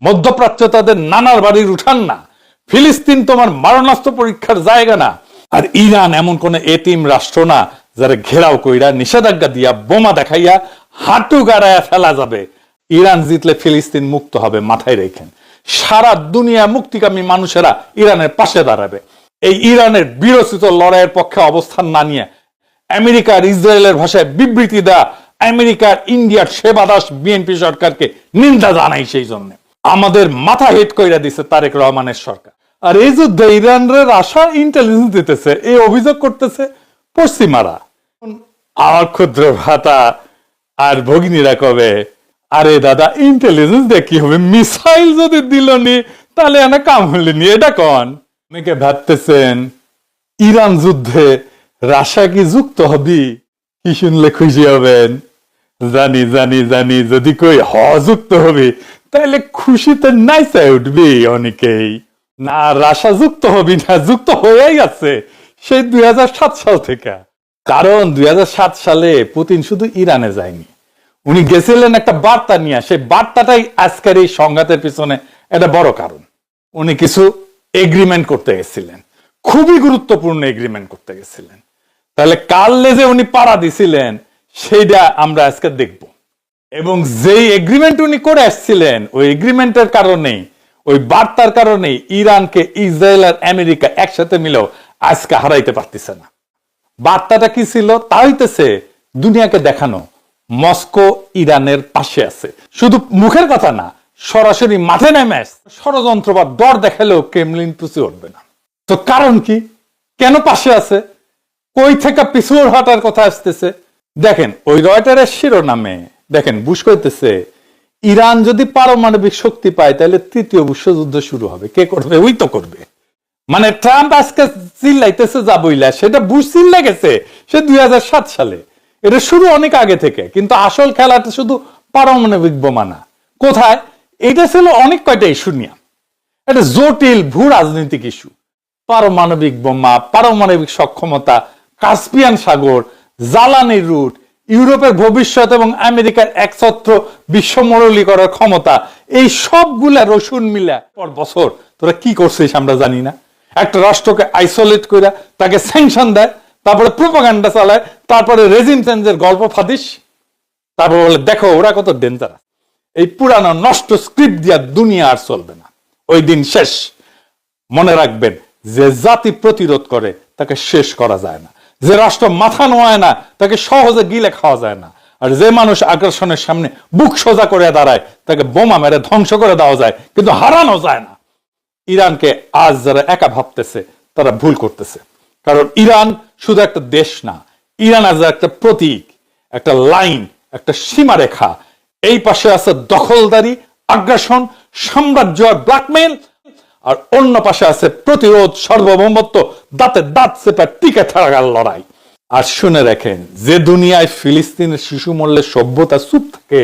মধ্যপ্রাচ্য তাদের নানার বাড়ির উঠান না, ফিলিস্তিন তোমার মারণাস্ত্র পরীক্ষার জায়গা না, আর ইরান এমন কোন এতিম রাষ্ট্র না যারা ঘেরাও কইরা নিষেধাজ্ঞা দিয়া বোমা দেখাইয়া হাঁটু গাড়ায়া ফেলা যাবে। ইরান জিতলে ফিলিস্তিন মুক্ত হবে, মাথায় রেখেন। সারা দুনিয়া মুক্তিকামী মানুষেরা ইরানের পাশে দাঁড়াবে। এই ইরানের বিরোচিত লড়াইয়ের পক্ষে অবস্থান না নিয়ে আমেরিকা আর ইসরায়েলের ভাষায় বিবৃতি দেয়া আমেরিকার ইন্ডিয়ার সেবা দাস বিএনপি সরকারকে নিন্দা জানাই। সেই জন্য আমাদের মাথা হেট কইরা দিছে তারেক রহমানের সরকার। আর এই যুদ্ধে ইরানের আশা ইন্টেলিজেন্স দিতেছে, এই অভিযোগ করতেছে পশ্চিমারা। আমার ক্ষুদ্র ভাতা আর ভগিনীরা কবে, আরে দাদা ইন্টেলিজেন্স দিয়ে কি হবে, মিসাইল যদি দিল নি তাহলে এনে কাম হলে নি, এটা কন। অনেকে ভাবতেছেন ইরান যুদ্ধে রাশিয়া কি যুক্ত হবি, কি শুনলে খুশি হবেন? জানি জানি জানি, যদি কই যুক্ত হবে তাহলে খুশিতে নাইচা উঠবি অনেকেই। না, রাশিয়া যুক্ত হবি না, যুক্ত হয়েই আছে সেই 2007 সাল থেকে। কারণ 2007 সালে পুতিন শুধু ইরানে যায়নি, উনি গেছিলেন একটা বার্তা নিয়ে। সেই বার্তাটাই আজকের এই সংঘাতের পিছনে একটা বড় কারণ। উনি কিছু এগ্রিমেন্ট করতে গেছিলেন, খুবই গুরুত্বপূর্ণ এগ্রিমেন্ট করতে গেছিলেন। তাহলে কাললে যে উনি পাড়া দিছিলেন সেইটা আমরা আজকে দেখব। এবং যেই এগ্রিমেন্ট উনি করে আসছিলেন, ওই এগ্রিমেন্টের কারণে, ওই বার্তার কারণে ইরানকে ইসরায়েল আর আমেরিকা একসাথে মিলেও আজকে হারাইতে পারতেছে না। বার্তাটা কি ছিল? তা হইতেছে দুনিয়াকে দেখানো মস্কো ইরানের পাশে আছে। শুধু মুখের কথা না, সরাসরি মাঠে নেমে ষড়যন্ত্র বা দর দেখালেও ক্রেমলিন পিছু উঠবে না। তো কারণ কি, কেন পাশে আছে, কই থেকে পিছু হটার কথা আসতেছে? দেখেন ওই রয়টারের শিরোনামে দেখেন বুশ কইতেছে ইরান যদি পারমাণবিক শক্তি পায় তাহলে তৃতীয় বিশ্বযুদ্ধ শুরু হবে। কে করবে? ওই তো করবে। মানে ট্রাম্প আজকে চিল্লাইতেছে যা বইলা, সেটা বুশ চিল্লা গেছে সে 2007 সালে। এটা শুরু অনেক আগে থেকে, কিন্তু আসল খেলাটা শুধু পারমাণবিক বোমা না। কোথায়? এটা ছিল অনেক কয়টা ইস্যু নিয়ে, এটা জটিল ভূ রাজনৈতিক ইস্যু। পারমাণবিক বোমা, পারমাণবিক সক্ষমতা, কাস্পিয়ান সাগর, জ্বালানির রুট, ইউরোপের ভবিষ্যৎ এবং আমেরিকার একছত্র বিশ্বমণ্ডলী করার ক্ষমতা, এই সবগুলা রসুন মিলা পর বছর তোরা কি করছিস আমরা জানি না। একটা রাষ্ট্রকে আইসোলেট করে তাকে স্যাংশন দেয়, তারপরে প্রোপাগান্ডা চালায়, তারপরে রেজিম চেঞ্জের গল্প ফাদিস, তারপর বলে দেখো ওরা কত ডেঞ্জারাস। এই পুরানো নষ্ট স্ক্রিপ্ট দিয়া দুনিয়া আর চলবে না, ওই দিন শেষ। মনে রাখবেন, যে জাতি প্রতিরোধ করে তাকে শেষ করা যায় না, যে রাষ্ট্র মাথা নোয়ায় না তাকে সহজে গিলে খাওয়া যায় না, আর যে মানুষ আগ্রাসনের সামনে বুক সোজা করে দাঁড়ায় তাকে বোমা মেরে ধ্বংস করে দেওয়া যায়, কিন্তু হারানো যায় না। ইরানকে আজ যারা একা ভাবতেছে তারা ভুল করতেছে। কারণ ইরান শুধু একটা দেশ না, ইরান আজ একটা প্রতীক, একটা লাইন, একটা সীমারেখা। এই পাশে আছে দখলদারি, আগ্রাসন, সাম্রাজ্য আর ব্ল্যাকমেইল, আর অন্য পাশে আছে প্রতিরোধ, সার্বভৌমত্ব, দাঁতে দাঁত চেপে টিকে থাকার লড়াই। আর শুনে রাখেন, যে দুনিয়ায় ফিলিস্তিনের শিশু মরলে সভ্যতা চুপ থাকে,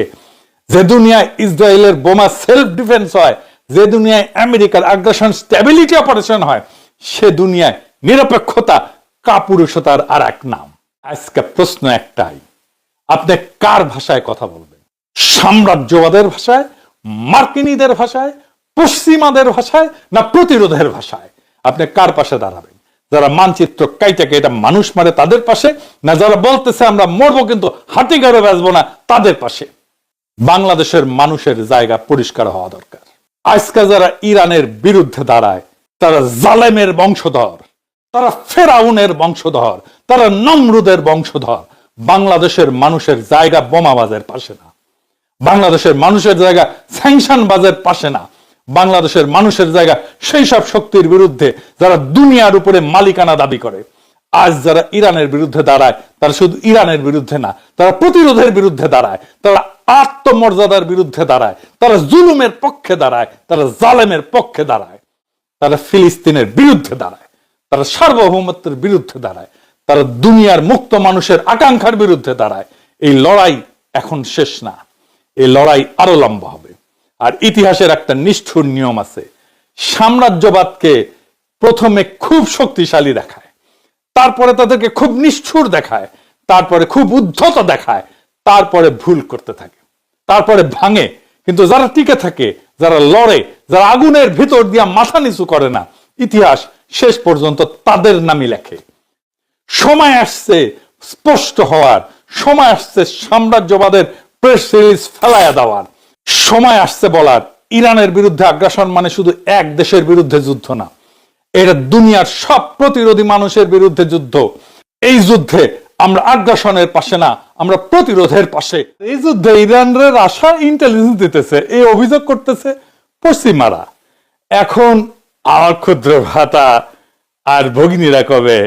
যে দুনিয়ায় ইসরায়েলের বোমা সেলফ ডিফেন্স হয়, যে দুনিয়ায় আমেরিকার আগ্রাসন স্ট্যাবিলিটি অপারেশন হয়, সে দুনিয়ায় নিরপেক্ষতা কাপুরুষতার আর এক নাম। আজকে প্রশ্ন একটাই, আপনি কার ভাষায় কথা বলবেন? সাম্রাজ্যবাদের ভাষায়, মার্কিনীদের ভাষায়, পশ্চিমাদের ভাষায়, না প্রতিরোধের ভাষায়? আপনি কার পাশে দাঁড়াবেন? যারা মানচিত্র কাইটাকে এটা মানুষ মারে তাদের পাশে, না যারা বলতেছে আমরা মরবো কিন্তু হাতি গাড়ো বাঁচবো না তাদের পাশে? বাংলাদেশের মানুষের জায়গা পরিষ্কার হওয়া দরকার। আজকে যারা ইরানের বিরুদ্ধে দাঁড়ায় তারা জালেমের বংশধর, তারা ফেরাউনের বংশধর, তারা নমরুদের বংশধর। বাংলাদেশের মানুষের জায়গা বোমাবাজের পাশে না, বাংলাদেশের মানুষের জায়গা স্যাংশনবাজের পাশে না, বাংলাদেশের মানুষের জায়গা সেই সব শক্তির বিরুদ্ধে যারা দুনিয়ার উপরে মালিকানা দাবি করে। আজ যারা ইরানের বিরুদ্ধে দাঁড়ায় তারা শুধু ইরানের বিরুদ্ধে না, তারা প্রতিরোধের বিরুদ্ধে দাঁড়ায়, তারা আত্মমর্যাদার বিরুদ্ধে দাঁড়ায়, তারা জুলুমের পক্ষে দাঁড়ায়, তারা জালেমের পক্ষে দাঁড়ায়, তারা ফিলিস্তিনের বিরুদ্ধে দাঁড়ায়, তারা সার্বভৌমত্বের বিরুদ্ধে দাঁড়ায়, তারা দুনিয়ার মুক্ত মানুষের আকাঙ্ক্ষার বিরুদ্ধে দাঁড়ায়। এই লড়াই এখন শেষ না, এই লড়াই আরো লম্বা হবে। আর ইতিহাসের একটা নিষ্ঠুর নিয়ম আছে, সাম্রাজ্যবাদকে প্রথমে খুব শক্তিশালী দেখায়, তারপরে তাদেরকে খুব নিষ্ঠুর দেখায়, তারপরে খুব উদ্ধত দেখায়, তারপরে ভুল করতে থাকে, তারপরে ভাঙে। কিন্তু যারা টিকে থাকে, যারা লড়ে, যারা আগুনের ভিতর দিয়া মাথা নিচু করে না, ইতিহাস শেষ পর্যন্ত তাদের নামই লেখে। সময় আসছে স্পষ্ট হওয়ার, সময় আসছে সাম্রাজ্যবাদের প্রেস রিলিজ ফেলাইয়া দেওয়ার, সময় আসছে বলার ইরানের বিরুদ্ধে আগ্রাসন মানে শুধু এক দেশের বিরুদ্ধে যুদ্ধ না, এটা দুনিয়ার সব প্রতিরোধী মানুষের বিরুদ্ধে যুদ্ধ। এই যুদ্ধে আমরা আগ্রাসনের পাশে না, আমরা প্রতিরোধের পাশে। এই যুদ্ধে ইরানের রাশিয়া ইন্টেলিজেন্স দিতেছে, এই অভিযোগ করতেছে পশ্চিমারা। এখন আমার ক্ষুদ্র ভ্রাতা আর ভগিনীরা কবে,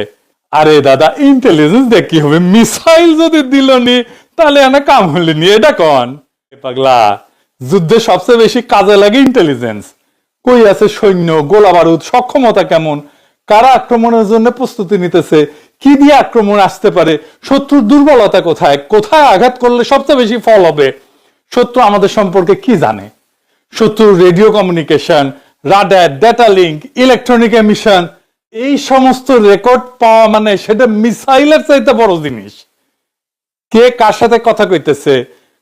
আরে দাদা ইন্টেলিজেন্স দিয়ে কি হবে, মিসাইল যদি দিল নি তাহলে এনে কাম হলে নি, এটা কন পাগলা। যুদ্ধে সবচেয়ে বেশি কাজে লাগে ইন্টেলিজেন্স। কই আছে সৈন্য, গোলা বারুদ, সক্ষমতা কেমন, কারা আক্রমণের জন্য প্রস্তুতি নিতেছে, কি দিয়ে আক্রমণ আসতে পারে, শত্রুর দুর্বলতা কোথায়, কোথায় আঘাত করলে সবচেয়ে বেশি ফল হবে, শত্রু আমাদের সম্পর্কে কি জানে, শত্রুর radio communication, radar, data link, electronic emission, এই সমস্ত রেকর্ড পাওয়া মানে সেটা মিসাইলের চাইতে বড় জিনিস। কে কার সাথে কথা কইতেছে,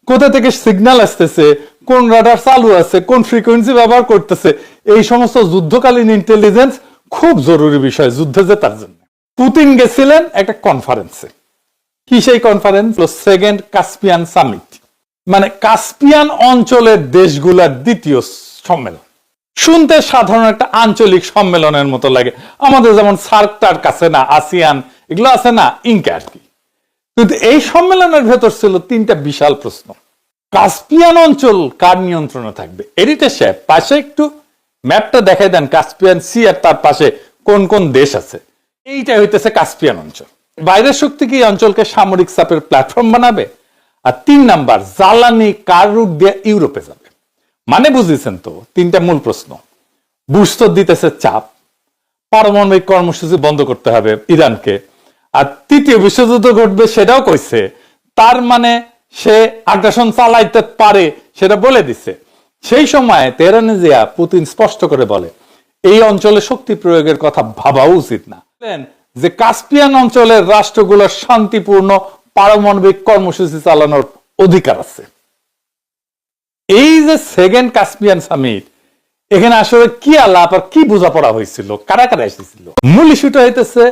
কোথা থেকে সিগন্যাল আসতেছে, কোন রাডার চালু আছে, কোন ফ্রিকোয়েন্সি ব্যবহার করতেছে, এই সমস্ত যুদ্ধকালীন ইন্টেলিজেন্স খুব জরুরি বিষয় যুদ্ধে জেতার জন্য। পুতিন গেছিলেন একটা কনফারেন্সে। কি সেই কনফারেন্স? সেকেন্ড কাস্পিয়ান সামিট, মানে কাস্পিয়ান অঞ্চলের দেশগুলোর দ্বিতীয় সম্মেলন। শুনতে সাধারণ একটা আঞ্চলিক সম্মেলনের মতো লাগে, আমাদের যেমন সার্কটার কাছে না, আসিয়ান এগুলো আছে না, ইনকা আর কি। কিন্তু এই সম্মেলনের ভেতর ছিল তিনটা বিশাল প্রশ্ন। কাস্পিয়ান অঞ্চল কার নিয়ন্ত্রণে থাকবে? এডিটে সাহেব পাশে একটু ম্যাপটা দেখাই দেন, কাস্পিয়ান সি আর তার পাশে কোন কোন দেশ আছে। এইটা হইতেছে কাস্পিয়ান অঞ্চল। বাইরের শক্তি কি অঞ্চলকে সামরিক চাপের প্ল্যাটফর্ম বানাবে? আর 3 নাম্বার, জ্বালানি কার রুট দিয়ে ইউরোপে যাবে? মানে বুঝেছেন তো তিনটা মূল প্রশ্ন। বুশ তো দিতেছে চাপ, পারমাণবিক কর্মসূচি বন্ধ করতে হবে ইরানকে, আর তৃতীয় বিশ্বযুদ্ধ ঘটবে সেটাও কইছে। তার মানে সে আগ্রাসন চালাইতে পারে সেটা বলে দিছে। সেই সময় তেহরানে জিয়া পুতিন স্পষ্ট করে বলে এই অঞ্চলে শক্তি প্রয়োগের কথা ভাবাও উচিত না, যে কাস্পিয়ান অঞ্চলের রাষ্ট্রগুলোর শান্তিপূর্ণ পারমাণবিক কর্মসূচি চালানোর অধিকার আছে। এই যে সেকেন্ড কাস্পিয়ান সামিট, এখানে আসলে কি আলাপ আর কি বোঝাপড়া হয়েছিল, কারা কারা এসেছিল? মূল ইস্যুটা হইতেছে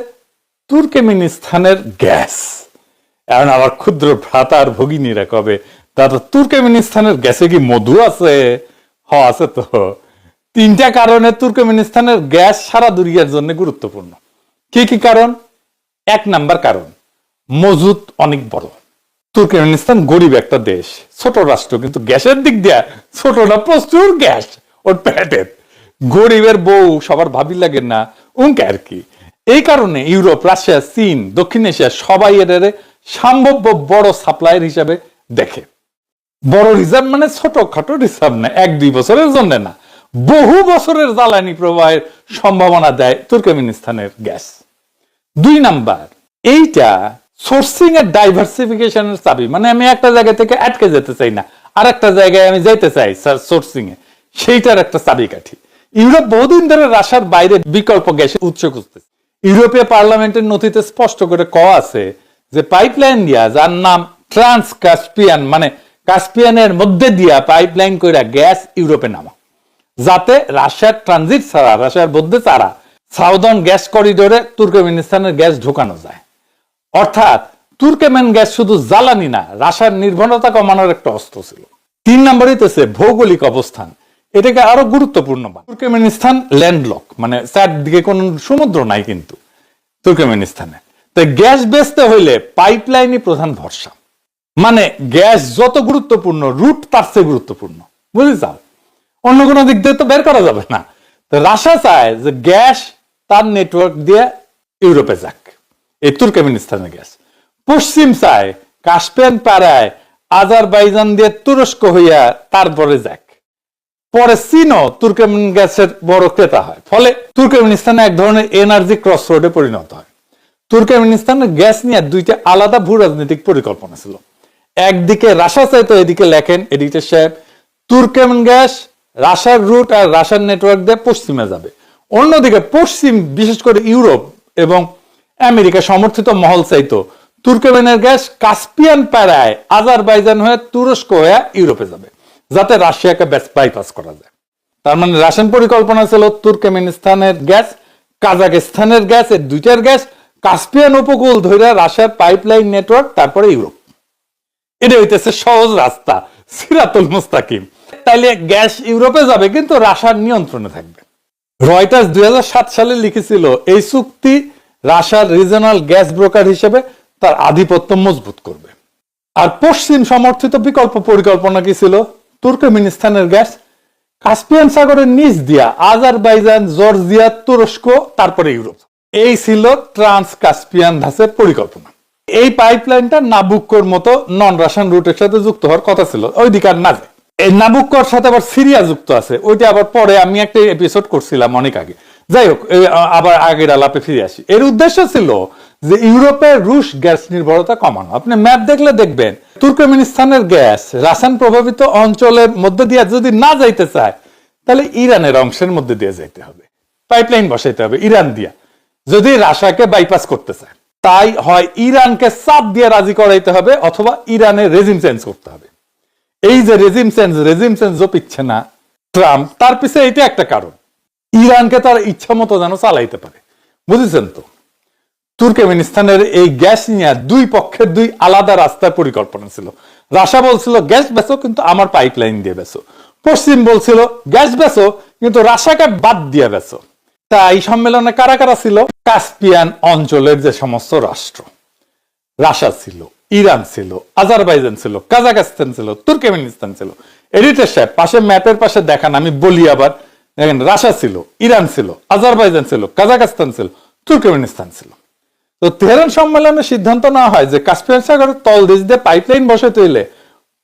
তুর্কমেনিস্তানের গ্যাস। এখন আবার ক্ষুদ্র ভ্রাতা আর ভগিনীরা কবে, দাদা তুর্কমেনিস্তানের গ্যাসে কি মধু আছে? আছে তো। 3টা কারণে তুর্কমেনিস্তানের গ্যাস সারা দুনিয়ার জন্য গুরুত্বপূর্ণ। কি কি কারণ? 1 নাম্বার কারণ, মজুদ অনেক বড়। তুর্কমেনিস্তান গরিব একটা দেশ, ছোট রাষ্ট্র, কিন্তু গ্যাসের দিক দিয়ে ছোট না, প্রচুর গ্যাস ওর পেটে। গরিবের বউ সবার ভাবি লাগে না, উনকে আর কি। এই কারণে ইউরোপ, রাশিয়া, চীন, দক্ষিণ এশিয়া সবাই এর সম্ভাব্য বড় সাপ্লায়ার হিসাবে দেখে। বড় রিজার্ভ মানে ছোটখাটো রিজার্ভ না, 1-2 বছরের জন্য না, বহু বছরের জ্বালানি প্রবাহের সম্ভাবনা দেয় তুর্কমেনিস্তানের গ্যাস। 2 নাম্বার, এইটা সোর্সিং এর ডাইভার্সিফিকেশনের চাবি। মানে আমি একটা জায়গা থেকে আটকে যেতে চাই না, আর একটা জায়গায় আমি যাইতে চাই সোর্সিং এ, সেইটার একটা চাবিকাঠি। ইউরোপ বহুদিন ধরে রাশিয়ার বাইরে বিকল্প গ্যাসের উৎস খুঁজতেছে। ইউরোপীয় পার্লামেন্টের নথিতে স্পষ্ট করে কওয়া আছে যে পাইপলাইন দিয়া, যার নাম ট্রান্স কাস্পিয়ান, মানে কাস্পিয়ানের মধ্যে দিয়া পাইপলাইন কইরা গ্যাস ইউরোপে নামা, যাতে রাশিয়ার ট্রানজিট ছাড়া, রাশিয়ার মধ্যে ছাড়া সাউদার্ন গ্যাস করিডোরে তুর্কমেনিস্তানের গ্যাস ঢোকানো যায়। অর্থাৎ তুর্কমেন গ্যাস শুধু জ্বালানি না, রাশিয়ার নির্ভরতা কমানোর একটা অস্ত্র ছিল। 3 নাম্বার হইতেছে ভৌগোলিক অবস্থান। এটাকে আরো গুরুত্বপূর্ণ। তুর্কমেনিস্তান ল্যান্ডলক, মানে চারদিকে কোন সমুদ্র নাই কিন্তু তুর্কমেনিস্তানে। তাই গ্যাস বেচতে হইলে পাইপলাইনই প্রধান ভরসা। মানে গ্যাস যত গুরুত্বপূর্ণ, রুট তার চেয়ে গুরুত্বপূর্ণ, বুঝে যাও। অন্য কোনো দিক দিয়ে তো বের করা যাবে না। রাশিয়া চায় যে গ্যাস তার নেটওয়ার্ক দিয়ে ইউরোপে যাক, এই তুর্কমেনিস্তানের গ্যাস। পশ্চিম চায় কাস্পিয়ান পাড়ায় আজারবাইজান দিয়ে তুরস্ক হইয়া তারপরে যাক। পরে চীনও তুর্কমেন গ্যাসের বড় ক্রেতা হয়, ফলে তুর্কমেনিস্তানে এক ধরনের এনার্জি ক্রস রোডে পরিণত হয়। তুর্কমেনিস্তানের গ্যাস নিয়ে 2টা আলাদা ভূ রাজনৈতিক পরিকল্পনা ছিল। একদিকে রাশিয়া চাইতো, এদিকে লেখেন এডিটর সাহেব, তুর্কমেন গ্যাস রাশিয়ার রুট আর রাশিয়ার নেটওয়ার্ক দিয়ে পশ্চিমে যাবে। অন্যদিকে পশ্চিম, বিশেষ করে ইউরোপ এবং আমেরিকা সমর্থিত মহল চাইতো তুর্কমেনের গ্যাস কাস্পিয়ান পাড়ায় আজারবাইজান হয়ে তুরস্ক হয়ে ইউরোপে যাবে, যাতে রাশিয়াকে বাইপাস করা যায়। তার মানে রাশিয়ান পরিকল্পনা ছিল তুর্কমেনিস্তানের গ্যাস, কাজাকিস্তানের গ্যাস, এর দুইটার গ্যাস কাস্পিয়ান উপকূল ধরে রাশিয়ার পাইপলাইন নেটওয়ার্ক, তারপরে ইউরোপ। এটা হইতেছে সহজ রাস্তা, সিরাতুল মুস্তাকিম। তাইলে গ্যাস ইউরোপে যাবে কিন্তু রাশিয়ার নিয়ন্ত্রণে থাকবে। রয়টার্স 2007 সালে লিখেছিল এই চুক্তি রাশিয়ার রিজনাল গ্যাস ব্রোকার হিসেবে তার আধিপত্য মজবুত করবে। আর পশ্চিম সমর্থিত বিকল্প পরিকল্পনা কি ছিল? তুর্কমেনিস্তানের গ্যাস কাস্পিয়ান সাগরের নিচ দিয়া আজারবাইজান, জর্জিয়া, তুরস্ক, তারপরে ইউরোপ। এই ছিল ট্রান্স কাস্পিয়ান ধাঁচের পরিকল্পনা। এই পাইপলাইনটা নাবুক্কোর মতো নন রাশিয়ান রুটের সাথে যুক্ত হওয়ার কথা ছিল, ওই দিকে আর না যায়। এই নাবুক্কোর সাথে আবার সিরিয়া যুক্ত আছে, ওইটা আবার পরে আমি একটা এপিসোড করছিলাম অনেক আগে। যাই হোক, আবার আগের আলাপে ফিরে আসি। এর উদ্দেশ্য ছিল যে ইউরোপের রুশ গ্যাস নির্ভরতা কমানো। আপনি ম্যাপ দেখলে দেখবেন তুর্কমেনিস্তানের গ্যাস রাশিয়ান প্রভাবিত অঞ্চলের মধ্যে দিয়ে যদি না যাইতে চায়, তাহলে ইরানের অংশের মধ্যে দিয়ে যাইতে হবে, পাইপলাইন বসাইতে হবে ইরান দিয়া, যদি রাশিয়াকে বাইপাস করতে চায়। তাই হয় ইরানকে চাপ দিয়ে রাজি করাইতে হবে, অথবা ইরানের রেজিম চেঞ্জ করতে হবে। এই যে রেজিম চেঞ্জ জপিচ্ছে না ট্রাম্প, তার পিছনে এটা একটা কারণ, ইরানকে তার ইচ্ছা মতো যেন চালাইতে পারে। বুঝেছেন তো? তুর্কমেনিস্তানের এই গ্যাস নিয়ে দুই পক্ষের দুই আলাদা রাস্তার পরিকল্পনা ছিল। রাশিয়া বলছিল গ্যাস বেচো কিন্তু আমার পাইপলাইন দিয়ে বেচো, পশ্চিম বলছিল গ্যাস বেচো কিন্তু রাশিয়াকে বাদ দিয়ে বেচো। তা এই সম্মেলনে কারা কারা ছিল? কাস্পিয়ান অঞ্চলের যে সমস্ত রাষ্ট্র, রাশিয়া ছিল, ইরান ছিল, আজারবাইজান ছিল, কাজাকিস্তান ছিল, তুর্কমেনিস্তান ছিল। এডিটর সাহেব পাশে ম্যাপের পাশে দেখান, আমি বলি আবার দেখেন, রাশিয়া ছিল, ইরান ছিল, আজারবাইজান ছিল, কাজাকিস্তান ছিল, তুর্কমেনিস্তান ছিল। তো তেহরান সম্মেলনে সিদ্ধান্ত নেওয়া হয় যে কাস্পিয়ান সাগরের তলদেশ দিয়ে পাইপলাইন বসাতে হইলে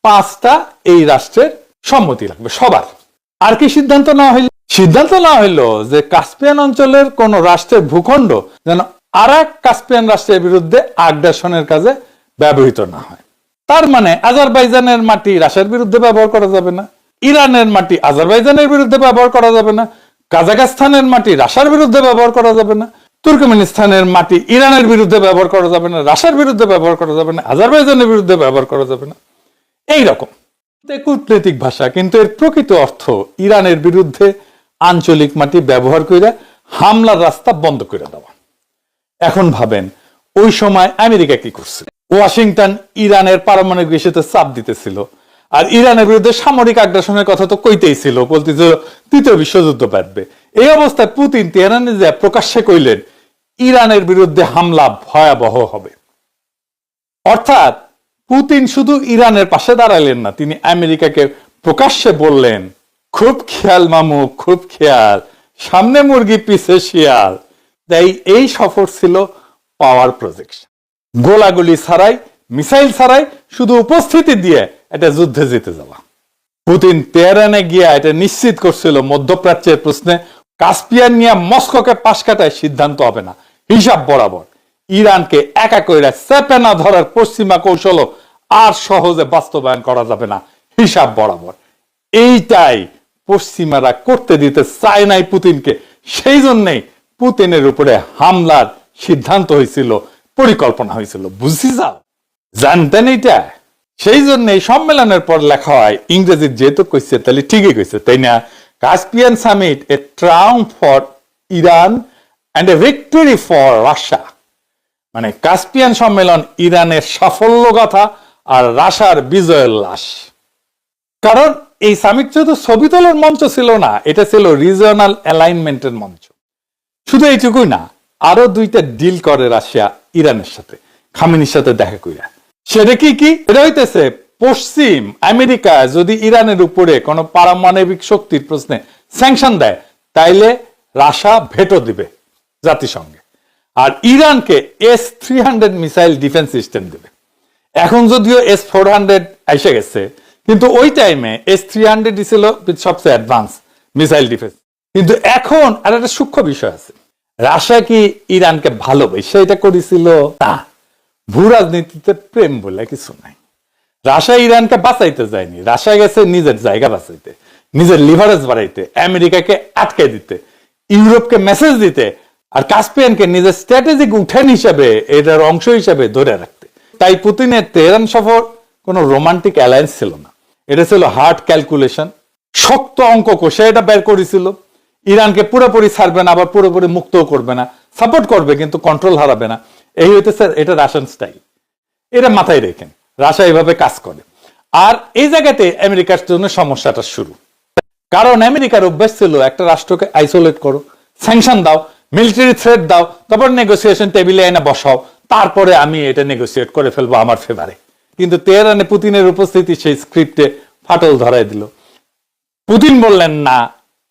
5টা এই রাষ্ট্রের সম্মতি লাগবে সবার। আর কি সিদ্ধান্ত নেওয়া হইল? সিদ্ধান্ত নেওয়া হইলো যে কাস্পিয়ান অঞ্চলের কোন রাষ্ট্রের ভূখণ্ড যেন আর এক কাস্পিয়ান রাষ্ট্রের বিরুদ্ধে আগ্রাসনের কাজে ব্যবহৃত না হয়। তার মানে আজারবাইজানের মাটি রাশিয়ার বিরুদ্ধে ব্যবহার করা যাবে না, ইরানের মাটি আজারবাইজানের বিরুদ্ধে ব্যবহার করা যাবে না, কাজাকিস্তানের মাটি রাশিয়ার বিরুদ্ধে ব্যবহার করা যাবে না, তুর্কমেনিস্তানের মাটি ইরানের বিরুদ্ধে ব্যবহার করা যাবে না, রাশিয়ার বিরুদ্ধে ব্যবহার করা যাবে না, আজারবাইজানের বিরুদ্ধে ব্যবহার করা যাবে না। এইরকম কূটনৈতিক ভাষা, কিন্তু এর প্রকৃত অর্থ ইরানের বিরুদ্ধে আঞ্চলিক মাটি ব্যবহার করে হামলার রাস্তা বন্ধ করে দেওয়া। এখন ভাবেন ওই সময় আমেরিকা কি করছে? ওয়াশিংটন ইরানের পারমাণবিক ইস্যুতে চাপ দিতেছিল, আর ইরানের বিরুদ্ধে সামরিক আগ্রাসনের কথা তো কইতেই ছিল, বলতেছিল তৃতীয় বিশ্বযুদ্ধ বাঁধবে। এই অবস্থায় পুতিন তেহরানে যে প্রকাশ্যে কইলেন ইরানের বিরুদ্ধে হামলা ভয়াবহ হবে। অর্থাৎ পুতিন শুধু ইরানের পাশে দাঁড়ালেন না, তিনি আমেরিকাকে প্রকাশ্যে বললেন খুব খেয়াল মামু, খুব খেয়াল, সামনে মুরগি পিছে শিয়াল। তাই এই সফর ছিল পাওয়ার প্রজেকশন, গোলাগুলি ছাড়াই, মিসাইল ছাড়াই, শুধু উপস্থিতি দিয়ে এটা যুদ্ধে জিতে যাওয়া। পুতিন তেহরানে গিয়া এটা নিশ্চিত করছিল মধ্যপ্রাচ্যের প্রশ্নে কাস্পিয়ান নিয়ে মস্কোকে পাশ কাটায় সিদ্ধান্ত হবে না, হিসাব বরাবর। ইরানকে একা কইরা চেপে না ধরার পশ্চিমা কৌশল আর সহজে বাস্তবায়ন করা যাবে না, হিসাব বরাবর। এইটাই পশ্চিমারা করতে দিতে চায় নাই পুতিনকে, সেই জন্যই পুতিনের উপরে হামলার সিদ্ধান্ত হয়েছিল, পরিকল্পনা হয়েছিল। বুঝছি যাও, জানতেন এইটা? সেই জন্য এই সম্মেলনের পর লেখা হয়, ইংরেজি যেহেতু কইছে তাহলে ঠিকই কইছে, তাই না? Caspian summit, A Triumf for Iran and a victory for Russia. মানে কাস্পিয়ান সম্মেলন ইরানের সাফল্য গাথা আর রাশিয়ার বিজয়ের লাশ। কারণ এই সামিট শুধু ছবি তোলার মঞ্চ ছিল না, এটা ছিল রিজিওনাল অ্যালাইনমেন্টের মঞ্চ। শুধু এইটুকুই না, আরো 2টা ডিল করে রাশিয়া ইরানের সাথে, খামেনির সাথে দেখা কইরা। সেটা কি কি? এটা হইতেছে পশ্চিম আমেরিকা যদি ইরানের উপরে কোন পারমাণবিক শক্তির প্রশ্নে স্যাংশন দেয়, তাইলে রাশিয়া ভেটো দিবে জাতিসংঘে, আর ইরানকে S-300 মিসাইল ডিফেন্স সিস্টেম দেবে। এখন যদিও S-400 এসে গেছে, কিন্তু ওই টাইমে S-300 ছিল সবচেয়ে অ্যাডভান্স মিসাইল ডিফেন্স। কিন্তু এখন আর একটা সূক্ষ্ম বিষয় আছে, রাশিয়া কি ইরানকে ভালোবেসে এটা করেছিল? না, ভূ রাজনীতিতে প্রেম বলে কিছু নাই। রাশিয়া ইরানকে বাঁচাইতে যায়নি, রাশিয়া গেছে নিজের জায়গা বাঁচাইতে, নিজের লিভারেজ বাড়াইতে, আমেরিকাকে আটকে দিতে, ইউরোপকে মেসেজ দিতে, আর কাস্পিয়ানকে নিজের স্ট্র্যাটেজিক উঠেন হিসাবে, এটার অংশ হিসাবে ধরে রাখতে। তাই পুতিনের তেহরান সফর কোনো রোমান্টিক অ্যালায়েন্স ছিল না, এটা ছিল হার্ড ক্যালকুলেশন, শক্ত অঙ্ক কষে এটা বের করেছিল, ইরানকে পুরোপুরি ছাড়বে না, আবার পুরোপুরি মুক্তও করবে না, সাপোর্ট করবে কিন্তু কন্ট্রোল হারাবে না। এই হইতেছে এটা রাশিয়ান স্টাইল। এটা মাথায় রেখেন, রাশিয়া এইভাবে কাজ করে। আর এই জায়গাতে আমেরিকার জন্য সমস্যাটা শুরু, কারণ আমেরিকার অভ্যাস ছিল একটা রাষ্ট্রকে আইসোলেট করো, স্যাংশন দাও, মিলিটারি থ্রেট দাও, তারপর নেগোসিয়েশন টেবিলে এনে বসাও, তারপরে আমি এটা নেগোসিয়েট করে ফেলবো আমার ফেভারে। কিন্তু তেহরানে পুতিনের উপস্থিতি সেই স্ক্রিপ্টে ফাটল ধরাই দিল। পুতিন বললেন না,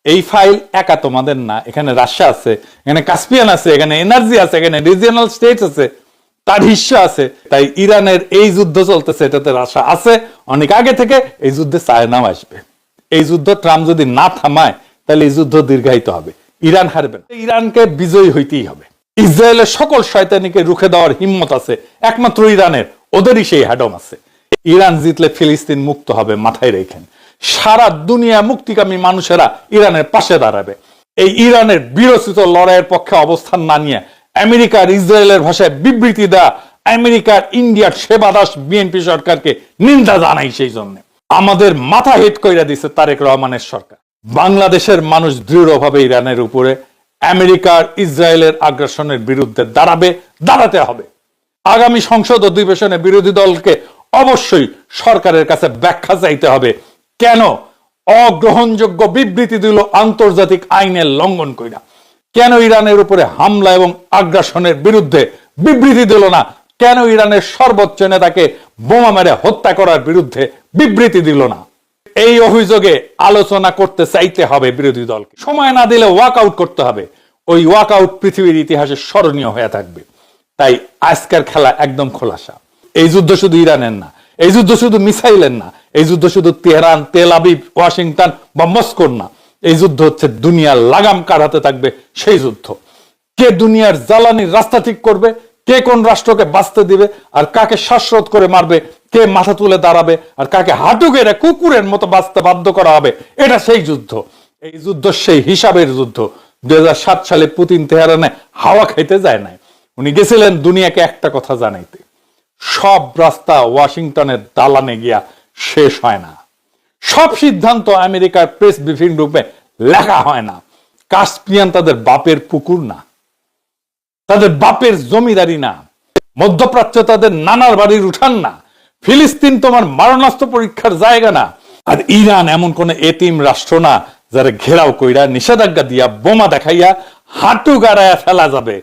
এই ফাইল একা তোমাদের না, এখানে রাশিয়া আছে, এখানে কাস্পিয়ান আছে, এখানে এনার্জি আছে, এখানে রিজিয়নাল স্টেটস আছে, তার হিস্সা আছে। তাই ইরানের এই যুদ্ধ চলতেছে, এটাতে রাশিয়া আছে অনেক আগে থেকে, এই যুদ্ধে চায়নাও আসবে। এই যুদ্ধ ট্রাম্প যদি না থামায় তাহলে এই যুদ্ধ দীর্ঘায়িত হবে, ইরান হারবে না। ইরানকে বিজয়ী হইতেই হবে। ইসরায়েলের সকল শয়তানিকে রুখে দেওয়ার হিম্মত আছে একমাত্র ইরানের, ওদেরই সেই হ্যাডম আছে। ইরান জিতলে ফিলিস্তিন মুক্ত হবে, মাথায় রেখেন। সারা দুনিয়া মুক্তিকামী মানুষেরা ইরানের পাশে দাঁড়াবে। এই ইরানের বিরোচিত লড়াইয়ের পক্ষে অবস্থান না নিয়ে আমেরিকার ইসরায়েলের ভাষায় বিবৃতি দেয়া, আমেরিকার ইন্ডিয়ার সেবাদাস বিএনপি সরকারকে নিন্দা জানাই। সেই জন্য আমাদের মাথা হেট কইরা দিছে তারেক রহমানের সরকার। বাংলাদেশের মানুষ দৃঢ়ভাবে ইরানের উপরে আমেরিকার ইসরায়েলের আগ্রাসনের বিরুদ্ধে দাঁড়াতে হবে। আগামী সংসদ অধিবেশনে বিরোধী দলকে অবশ্যই সরকারের কাছে ব্যাখ্যা চাইতে হবে, কেন অগ্রহণযোগ্য বিবৃতি দিল আন্তর্জাতিক আইনের লঙ্ঘন কইরা, কেন ইরানের উপরে হামলা এবং আগ্রাসনের বিরুদ্ধে বিবৃতি দিল না, কেন ইরানের সর্বোচ্চ নেতাকে বোমা মেরে হত্যা করার বিরুদ্ধে বিবৃতি দিল না। এই অভিযোগে আলোচনা করতে চাইতে হবে বিরোধী দলকে, সময় না দিলে ওয়াক আউট করতে হবে। ওই ওয়াক আউট পৃথিবীর ইতিহাসে স্মরণীয় হয়ে থাকবে। তাই আজকের খেলা একদম খোলাসা। এই যুদ্ধ শুধু ইরানের না, এই যুদ্ধ শুধু মিসাইলের না, এই যুদ্ধ শুধু তেহরান, তেল আবিব, ওয়াশিংটন বা মস্কোর না। এই যুদ্ধ হচ্ছে দুনিয়ার লাগাম কার হাতে থাকবে সেই যুদ্ধ। কে দুনিয়ার জ্বালানির রাস্তা ঠিক করবে, কে কোন রাষ্ট্রকে বাঁচতে দিবে, আর কাকে শ্বাসরোধ করে মারবে, কে মাথা তুলে দাঁড়াবে, আর কাকে হাঁটু গেড়ে কুকুরের মতো বাঁচতে বাধ্য করা হবে, এটা সেই যুদ্ধ। এই যুদ্ধ সেই হিসাবের যুদ্ধ। 2007 সালে পুতিন তেহরানে হাওয়া খাইতে যায় নাই, উনি গেছিলেন দুনিয়াকে একটা কথা জানাইতে। সব রাস্তা ওয়াশিংটনের দালানে গিয়া শেষ হয় না, সব সিদ্ধান্ত আমেরিকার প্রেস ব্রিফিং রূপে লেখা হয় না। কাস্পিয়ান তাদের বাপের পুকুর না, তাদের বাপের জমিদারি না, মধ্যপ্রাচ্য তাদের নানার বাড়ির উঠান না, ফিলিস্তিন তোমার মারণাস্ত্র পরীক্ষার জায়গা না, আর ইরান এমন কোন এতিম রাষ্ট্র না যারা ঘেরাও কইরা নিষেধাজ্ঞা দিয়া বোমা দেখাইয়া হাঁটু গাড়াইয়া ফেলা যাবে।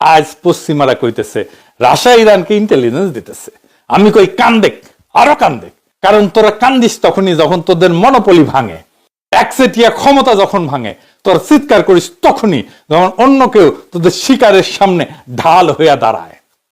আজ পশ্চিমারা কইতেছে রাশিয়া ইরানকে ইন্টেলিজেন্স দিতেছে। আমি কই কান্দেক, আরো কান্দেক, কারণ তোরা কান্দিস তখনই যখন তোদের মনোপলি ভাঙে, একচেটিয়া ক্ষমতা যখন ভাঙে। তোর চিৎকার করিস তখনই যখন অন্য কেউ তোদের শিকারের সামনে ঢাল হইয়া দাঁড়ায়।